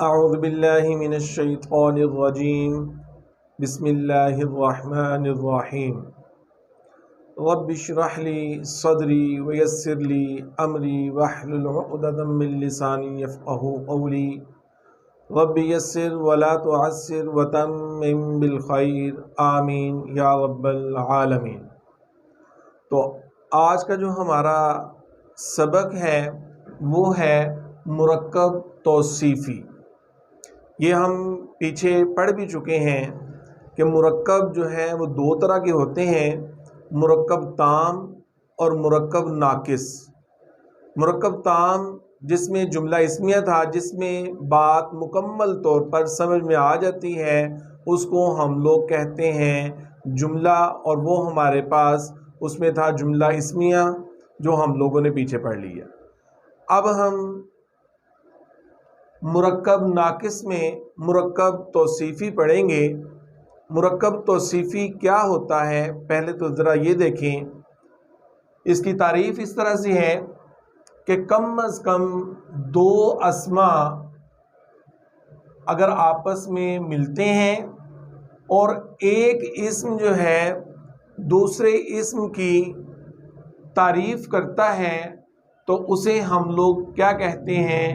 اعوذ باللہ من الشیطان الرجیم بسم اللہ الرحمن الرحیم رب اشرح لی صدری ویسر لی امری واحلل عقدۃ من لسانی یفقہوا قولی رب یسر ولا تعسر وتمم بالخیر آمین یا رب العالمین۔ تو آج کا جو ہمارا سبق ہے وہ ہے مرکب توصیفی۔ یہ ہم پیچھے پڑھ بھی چکے ہیں کہ مرکب جو ہے وہ دو طرح کے ہوتے ہیں، مرکب تام اور مرکب ناقص۔ مرکب تام جس میں جملہ اسمیہ تھا، جس میں بات مکمل طور پر سمجھ میں آ جاتی ہے، اس کو ہم لوگ کہتے ہیں جملہ، اور وہ ہمارے پاس اس میں تھا جملہ اسمیہ جو ہم لوگوں نے پیچھے پڑھ لیا۔ اب ہم مرکب ناقص میں مرکب توصیفی پڑھیں گے۔ مرکب توصیفی کیا ہوتا ہے؟ پہلے تو ذرا یہ دیکھیں، اس کی تعریف اس طرح سے ہے کہ کم از کم دو اسماء اگر آپس میں ملتے ہیں اور ایک اسم جو ہے دوسرے اسم کی تعریف کرتا ہے تو اسے ہم لوگ کیا کہتے ہیں؟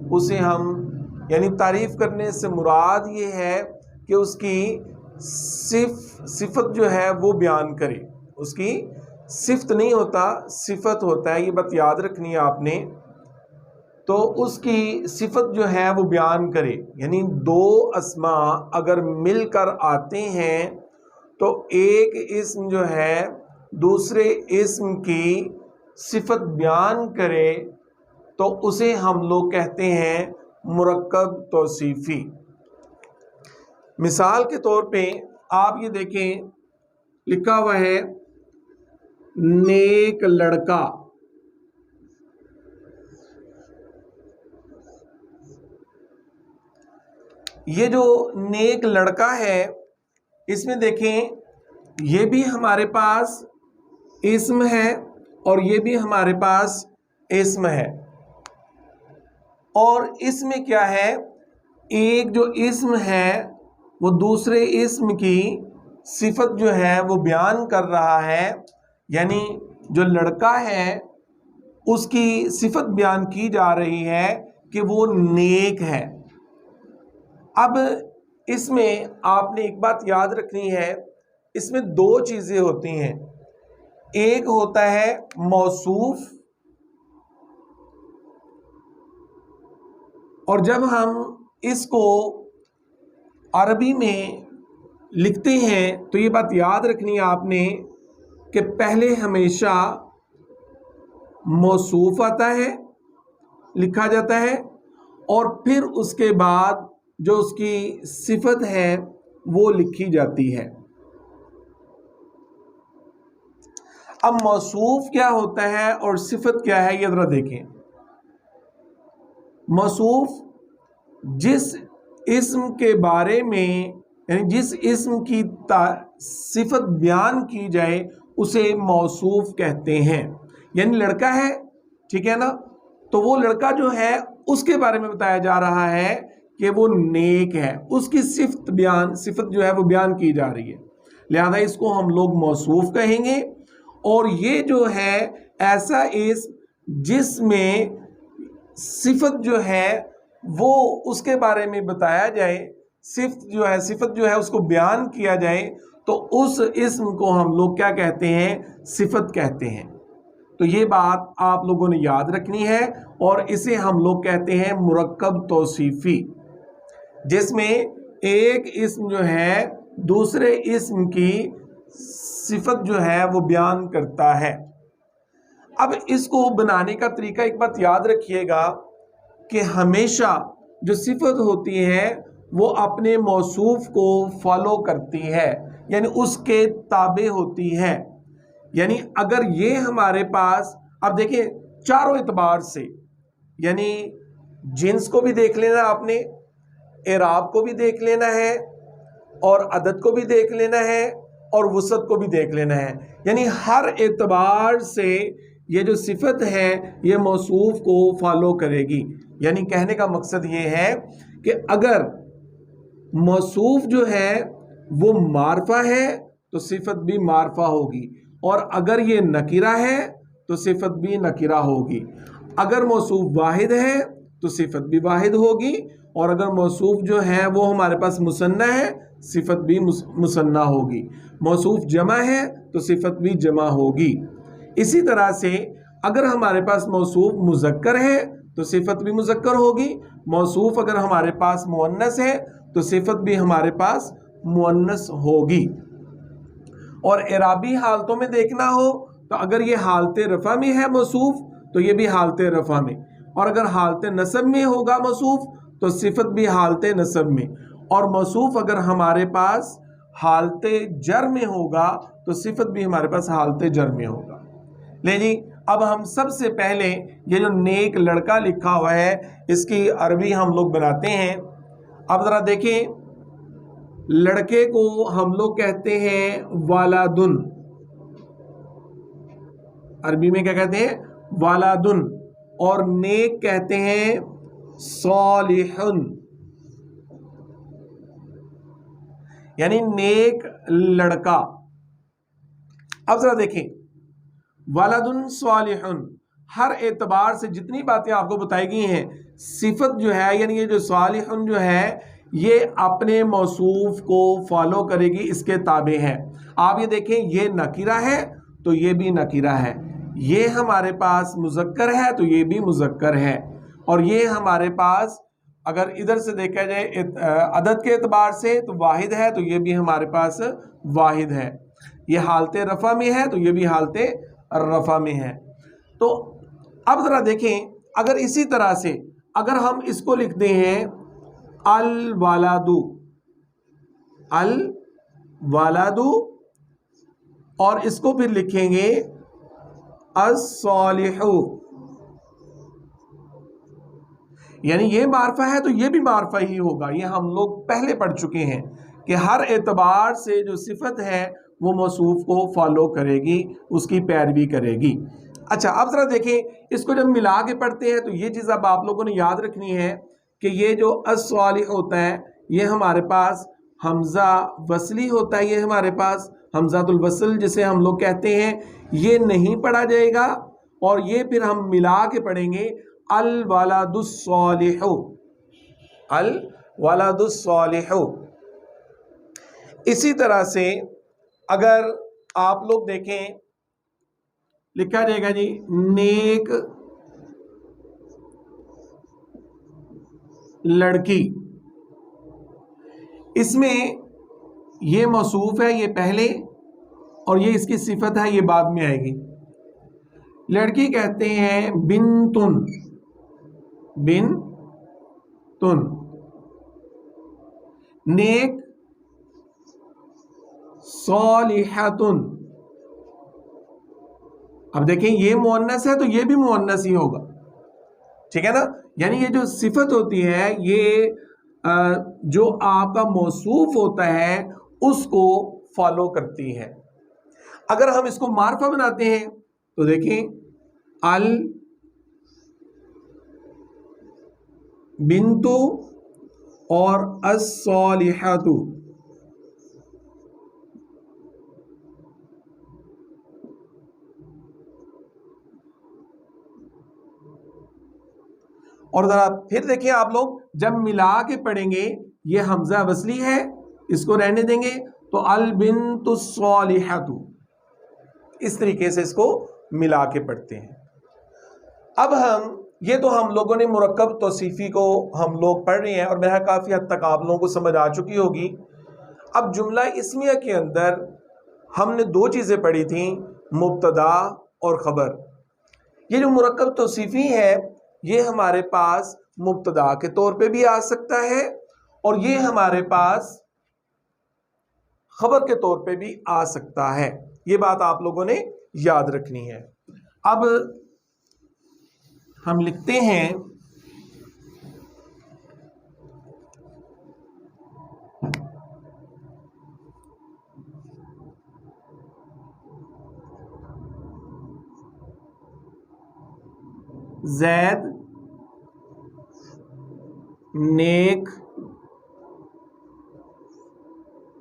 اسے ہم یعنی تعریف کرنے سے مراد یہ ہے کہ اس کی صفت جو ہے وہ بیان کرے۔ اس کی صفت نہیں ہوتا، صفت ہوتا ہے، یہ بات یاد رکھنی ہے آپ نے۔ تو اس کی صفت جو ہے وہ بیان کرے، یعنی دو اسماء اگر مل کر آتے ہیں تو ایک اسم جو ہے دوسرے اسم کی صفت بیان کرے تو اسے ہم لوگ کہتے ہیں مرکب توصیفی۔ مثال کے طور پہ آپ یہ دیکھیں، لکھا ہوا ہے نیک لڑکا۔ یہ جو نیک لڑکا ہے، اس میں دیکھیں یہ بھی ہمارے پاس اسم ہے اور یہ بھی ہمارے پاس اسم ہے، اور اس میں کیا ہے، ایک جو اسم ہے وہ دوسرے اسم کی صفت جو ہے وہ بیان کر رہا ہے، یعنی جو لڑکا ہے اس کی صفت بیان کی جا رہی ہے کہ وہ نیک ہے۔ اب اس میں آپ نے ایک بات یاد رکھنی ہے، اس میں دو چیزیں ہوتی ہیں، ایک ہوتا ہے موصوف، اور جب ہم اس کو عربی میں لکھتے ہیں تو یہ بات یاد رکھنی ہے آپ نے کہ پہلے ہمیشہ موصوف آتا ہے، لکھا جاتا ہے، اور پھر اس کے بعد جو اس کی صفت ہے وہ لکھی جاتی ہے۔ اب موصوف کیا ہوتا ہے اور صفت کیا ہے، یہ ذرا دیکھیں۔ موصوف جس اسم کے بارے میں یعنی جس اسم کی صفت بیان کی جائے اسے موصوف کہتے ہیں۔ یعنی لڑکا ہے، ٹھیک ہے نا، تو وہ لڑکا جو ہے اس کے بارے میں بتایا جا رہا ہے کہ وہ نیک ہے، اس کی صفت جو ہے وہ بیان کی جا رہی ہے، لہذا اس کو ہم لوگ موصوف کہیں گے۔ اور یہ جو ہے ایسا اسم جس میں صفت جو ہے وہ اس کے بارے میں بتایا جائے، صفت جو ہے اس کو بیان کیا جائے، تو اس اسم کو ہم لوگ کیا کہتے ہیں؟ صفت کہتے ہیں۔ تو یہ بات آپ لوگوں نے یاد رکھنی ہے، اور اسے ہم لوگ کہتے ہیں مرکب توصیفی، جس میں ایک اسم جو ہے دوسرے اسم کی صفت جو ہے وہ بیان کرتا ہے۔ اب اس کو بنانے کا طریقہ ایک بات یاد رکھیے گا کہ ہمیشہ جو صفت ہوتی ہے وہ اپنے موصوف کو فالو کرتی ہے، یعنی اس کے تابع ہوتی ہے۔ یعنی اگر یہ ہمارے پاس، اب دیکھیں چاروں اعتبار سے، یعنی جنس کو بھی دیکھ لینا آپ نے، اعراب کو بھی دیکھ لینا ہے، اور عدد کو بھی دیکھ لینا ہے، اور وسعت کو بھی دیکھ لینا ہے، یعنی ہر اعتبار سے یہ جو صفت ہے یہ موصوف کو فالو کرے گی۔ یعنی کہنے کا مقصد یہ ہے کہ اگر موصوف جو ہے وہ معرفہ ہے تو صفت بھی معرفہ ہوگی، اور اگر یہ نکرہ ہے تو صفت بھی نکرہ ہوگی۔ اگر موصوف واحد ہے تو صفت بھی واحد ہوگی، اور اگر موصوف جو ہے وہ ہمارے پاس مثنیٰ ہے صفت بھی مثنیٰ ہوگی۔ موصوف جمع ہے تو صفت بھی جمع ہوگی۔ اسی طرح سے اگر ہمارے پاس موصوف مذکر ہے تو صفت بھی مذکر ہوگی، موصوف اگر ہمارے پاس مؤنث ہے تو صفت بھی ہمارے پاس مؤنث ہوگی۔ اور اعرابی حالتوں میں دیکھنا ہو تو اگر یہ حالت رفع میں ہے موصوف تو یہ بھی حالت رفع میں، اور اگر حالت نصب میں ہوگا موصوف تو صفت بھی حالت نصب میں، اور موصوف اگر ہمارے پاس حالت جر میں ہوگا تو صفت بھی ہمارے پاس حالت جر میں ہوگا۔ لے جی، اب ہم سب سے پہلے یہ جو نیک لڑکا لکھا ہوا ہے اس کی عربی ہم لوگ بناتے ہیں۔ اب ذرا دیکھیں، لڑکے کو ہم لوگ کہتے ہیں والدن، عربی میں کیا کہتے ہیں؟ والدن، اور نیک کہتے ہیں صالحن، یعنی نیک لڑکا۔ اب ذرا دیکھیں، والدن صالحن، ہر اعتبار سے جتنی باتیں آپ کو بتائی گئی ہیں، صفت جو ہے یعنی یہ جو صالحن جو ہے یہ اپنے موصوف کو فالو کرے گی، اس کے تابع ہے۔ آپ یہ دیکھیں، یہ نکرہ ہے تو یہ بھی نکرہ ہے، یہ ہمارے پاس مذکر ہے تو یہ بھی مذکر ہے، اور یہ ہمارے پاس اگر ادھر سے دیکھا جائے عدد کے اعتبار سے تو واحد ہے تو یہ بھی ہمارے پاس واحد ہے، یہ حالت رفع میں ہے تو یہ بھی حالت رفع میں ہے۔ تو اب ذرا دیکھیں، اگر اسی طرح سے اگر ہم اس کو لکھتے ہیں الوالدو، الوالدو، اور اس کو پھر لکھیں گے الصالحو، یعنی یہ معرفہ ہے تو یہ بھی معرفہ ہی ہوگا۔ یہ ہم لوگ پہلے پڑھ چکے ہیں کہ ہر اعتبار سے جو صفت ہے وہ موصوف کو فالو کرے گی، اس کی پیروی کرے گی۔ اچھا، اب ذرا دیکھیں، اس کو جب ملا کے پڑھتے ہیں تو یہ چیز اب آپ لوگوں نے یاد رکھنی ہے کہ یہ جو الصالح ہوتا ہے یہ ہمارے پاس حمزہ وصلی ہوتا ہے، یہ ہمارے پاس حمزۃ الوصل جسے ہم لوگ کہتے ہیں، یہ نہیں پڑھا جائے گا، اور یہ پھر ہم ملا کے پڑھیں گے الولد الصالح، الولد الصالح۔ اسی طرح سے اگر آپ لوگ دیکھیں، لکھا جائے گا جی نیک لڑکی، اس میں یہ موصوف ہے، یہ پہلے، اور یہ اس کی صفت ہے، یہ بعد میں آئے گی۔ لڑکی کہتے ہیں بنتن، بنتن، نیک صالحتن۔ اب دیکھیں، یہ مؤنث ہے تو یہ بھی مؤنث ہی ہوگا، ٹھیک ہے نا؟ یعنی یہ جو صفت ہوتی ہے یہ جو آپ کا موصوف ہوتا ہے اس کو فالو کرتی ہے۔ اگر ہم اس کو معرفہ بناتے ہیں تو دیکھیں البنت اور الصالحات، اور ذرا پھر دیکھیں آپ لوگ جب ملا کے پڑھیں گے، یہ حمزہ وصلی ہے، اس کو رہنے دیں گے تو البنت الصالحۃ، اس طریقے سے اس کو ملا کے پڑھتے ہیں۔ اب یہ تو ہم لوگوں نے مرکب توصیفی کو ہم لوگ پڑھ رہے ہیں، اور میرا کافی حد تک آپ لوگوں کو سمجھ آ چکی ہوگی۔ اب جملہ اسمیہ کے اندر ہم نے دو چیزیں پڑھی تھیں، مبتدا اور خبر۔ یہ جو مرکب توصیفی ہے یہ ہمارے پاس مبتدا کے طور پہ بھی آ سکتا ہے، اور یہ ہمارے پاس خبر کے طور پہ بھی آ سکتا ہے۔ یہ بات آپ لوگوں نے یاد رکھنی ہے۔ اب ہم لکھتے ہیں زید نیک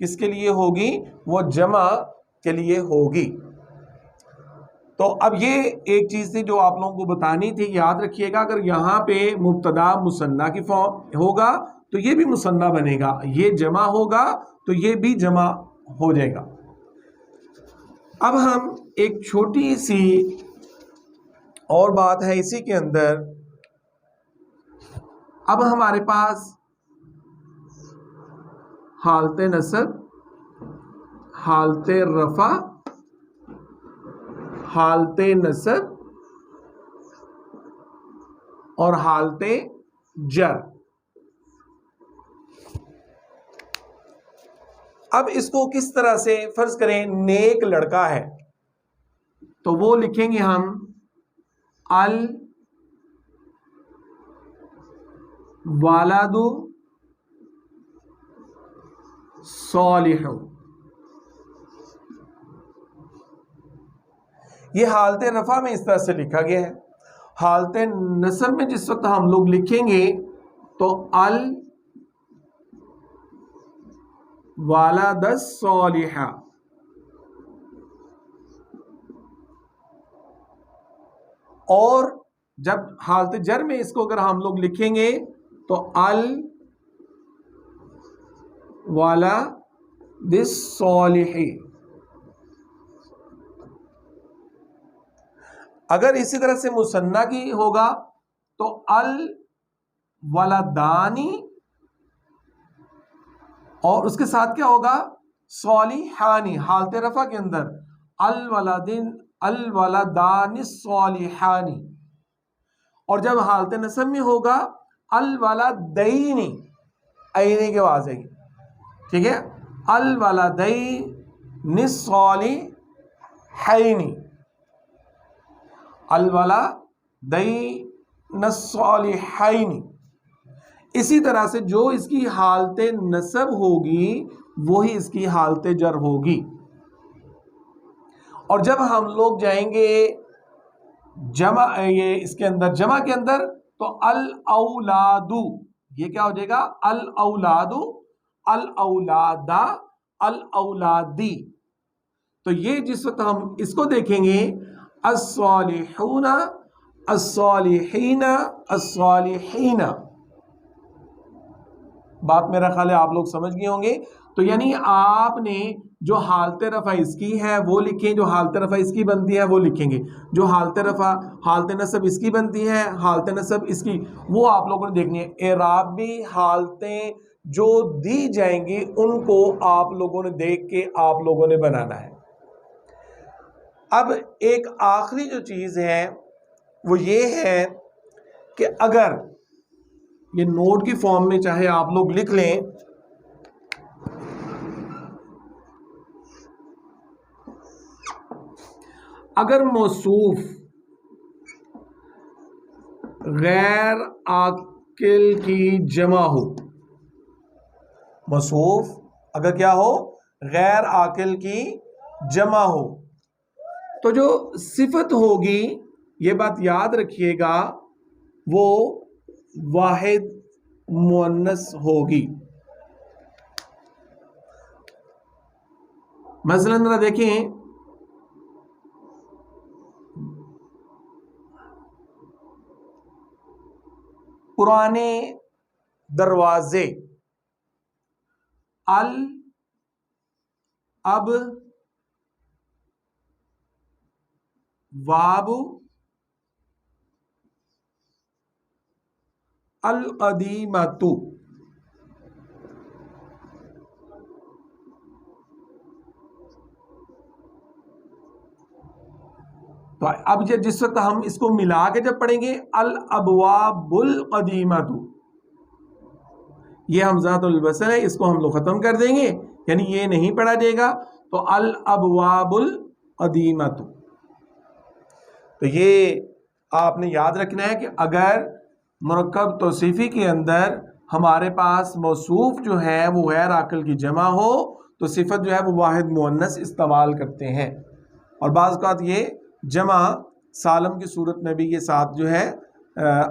کس کے لیے ہوگی؟ وہ جمع کے لیے ہوگی۔ تو اب یہ ایک چیز تھی جو آپ لوگوں کو بتانی تھی، یاد رکھیے گا، اگر یہاں پہ مبتدا مثنیٰ کی فارم ہوگا تو یہ بھی مثنیٰ بنے گا، یہ جمع ہوگا تو یہ بھی جمع ہو جائے گا۔ اب ہم ایک چھوٹی سی اور بات ہے اسی کے اندر، اب ہمارے پاس حالت نصب، حالت رفع، حالت نصب اور حالت جر۔ اب اس کو کس طرح سے، فرض کریں نیک لڑکا ہے تو وہ لکھیں گے ہم الوالد صالح۔ یہ حالت رفع میں اس طرح سے لکھا گیا ہے۔ حالت نصب میں جس وقت ہم لوگ لکھیں گے تو الوالد الصالح، اور جب حالت جر میں اس کو اگر ہم لوگ لکھیں گے تو الولد الصالح۔ اگر اسی طرح سے مثنیٰ کی ہوگا تو الولدانی، اور اس کے ساتھ کیا ہوگا؟ صالحانی۔ حالت رفع کے اندر الولدان الصالحانی، اور جب حالت نصب میں ہوگا الولدین، عین کی آواز ہے، ٹھیک ہے، الولدین الصالحین، الولدین الصالحین۔ اسی طرح سے جو اس کی حالت نصب ہوگی وہی اس کی حالت جر ہوگی۔ اور جب ہم لوگ جائیں گے جمع، یہ اس کے اندر جمع کے اندر، تو الاولاد، یہ کیا ہو جائے گا؟ الاولاد، الاولادا، الاولادی۔ تو یہ جس وقت ہم اس کو دیکھیں گے الصالحون، الصالحین، الصالحین، بات میرا خیال ہے آپ لوگ سمجھ گئے ہوں گے۔ تو یعنی آپ نے جو حالت رفع اس کی ہے وہ لکھیں، جو حالت رفع اس کی بنتی ہے وہ لکھیں گے، جو حالت رفع حالت نصب اس کی بنتی ہے، حالت نصب اس کی، وہ آپ لوگوں نے دیکھنی ہے۔ اعرابی حالتیں جو دی جائیں گی ان کو آپ لوگوں نے دیکھ کے آپ لوگوں نے بنانا ہے۔ اب ایک آخری جو چیز ہے وہ یہ ہے کہ اگر یہ نوٹ کی فارم میں چاہے آپ لوگ لکھ لیں، اگر موصوف غیر عاقل کی جمع ہو، موصوف اگر کیا ہو؟ غیر عاقل کی جمع ہو، تو جو صفت ہوگی، یہ بات یاد رکھیے گا، وہ واحد مؤنث ہوگی۔ مثلا ذرا دیکھیں، پرانے دروازے، اب واب القدیمۃ، تو اب جس وقت ہم اس کو ملا کے جب پڑھیں گے الابواب القدیمۃ، یہ حمزۃ الوصل ہے، اس کو ہم لوگ ختم کر دیں گے، یعنی یہ نہیں پڑھا جائے گا، تو الابواب القدیمۃ۔ تو یہ آپ نے یاد رکھنا ہے کہ اگر مرکب توصیفی کے اندر ہمارے پاس موصوف جو ہے وہ غیر عاقل کی جمع ہو تو صفت جو ہے وہ واحد مؤنث استعمال کرتے ہیں، اور بعض اوقات یہ جمع سالم کی صورت میں بھی یہ ساتھ جو ہے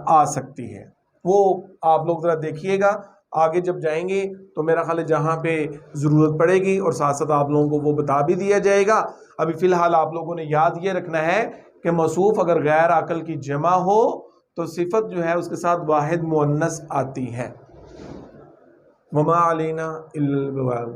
آ سکتی ہے۔ وہ آپ لوگ ذرا دیکھیے گا، آگے جب جائیں گے تو میرا خیال ہے جہاں پہ ضرورت پڑے گی اور ساتھ ساتھ آپ لوگوں کو وہ بتا بھی دیا جائے گا۔ ابھی فی الحال آپ لوگوں نے یاد یہ رکھنا ہے کہ موصوف اگر غیر عاقل کی جمع ہو تو صفت جو ہے اس کے ساتھ واحد مؤنث آتی ہے۔ وما علینا الا البلاغ۔